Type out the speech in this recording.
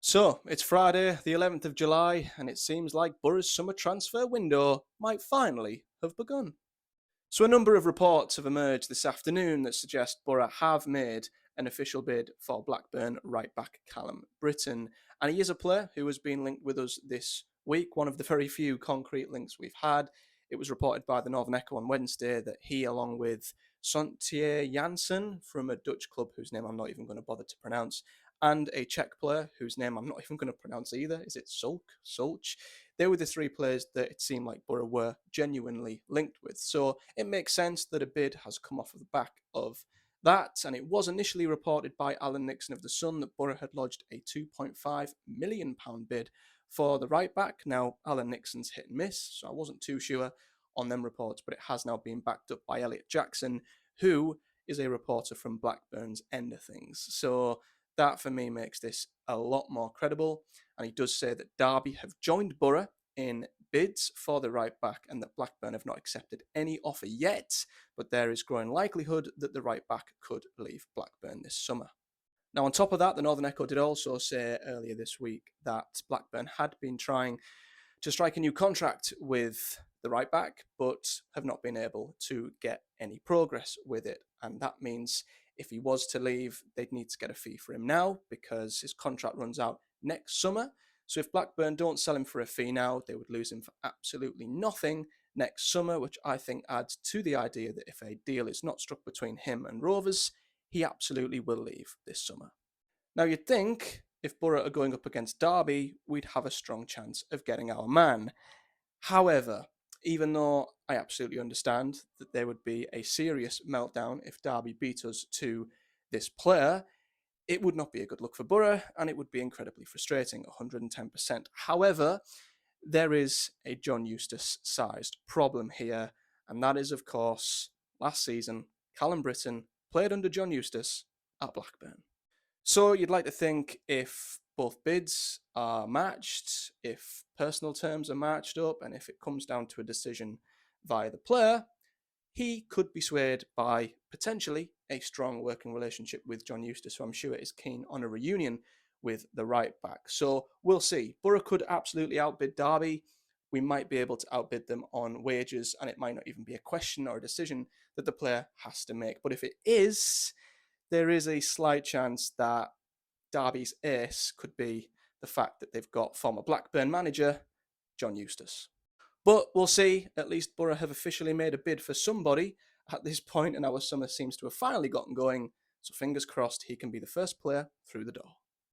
So, it's Friday, the 11th of July, and it seems like Boro's summer transfer window might finally have begun. So, a number of reports have emerged this afternoon that suggest Boro have made an official bid for Blackburn right back Callum Brittain, and he is a player who has been linked with us this week, one of the very few concrete links we've had. It was reported by the Northern Echo on Wednesday that he, along with Sontier Janssen from a Dutch club whose name I'm not even going to bother to pronounce, and a Czech player whose name I'm not even going to pronounce either. Is it Solch? They were the three players that it seemed like Boro were genuinely linked with. So it makes sense that a bid has come off of the back of that. And it was initially reported by Alan Nixon of The Sun that Boro had lodged a £2.5 million bid for the right back. Now, Alan Nixon's hit and miss, so I wasn't too sure on them reports, but it has now been backed up by Elliot Jackson, who is a reporter from Blackburn's end of things. So that for me makes this a lot more credible. And he does say that Derby have joined Boro in bids for the right back and that Blackburn have not accepted any offer yet, but there is growing likelihood that the right back could leave Blackburn this summer. Now, on top of that, the Northern Echo did also say earlier this week that Blackburn had been trying to strike a new contract with the right back, but have not been able to get any progress with it. And that means if he was to leave, they'd need to get a fee for him now because his contract runs out next summer. So if Blackburn don't sell him for a fee now, they would lose him for absolutely nothing next summer, which I think adds to the idea that if a deal is not struck between him and Rovers, he absolutely will leave this summer. Now, you'd think if Boro are going up against Derby, we'd have a strong chance of getting our man. However, even though I absolutely understand that there would be a serious meltdown if Derby beat us to this player, it would not be a good look for Boro and it would be incredibly frustrating, 110%. However, there is a John Eustace sized problem here, and that is, of course, last season, Callum Brittain played under John Eustace at Blackburn. So you'd like to think if both bids are matched, if personal terms are matched up, and if it comes down to a decision via the player, he could be swayed by potentially a strong working relationship with John Eustace, who I'm sure is keen on a reunion with the right back. So we'll see. Boro could absolutely outbid Derby. We might be able to outbid them on wages, and it might not even be a question or a decision that the player has to make. But if it is, there is a slight chance that Derby's ace could be the fact that they've got former Blackburn manager John Eustace. But we'll see. At least Boro have officially made a bid for somebody at this point, and our summer seems to have finally gotten going. So fingers crossed he can be the first player through the door.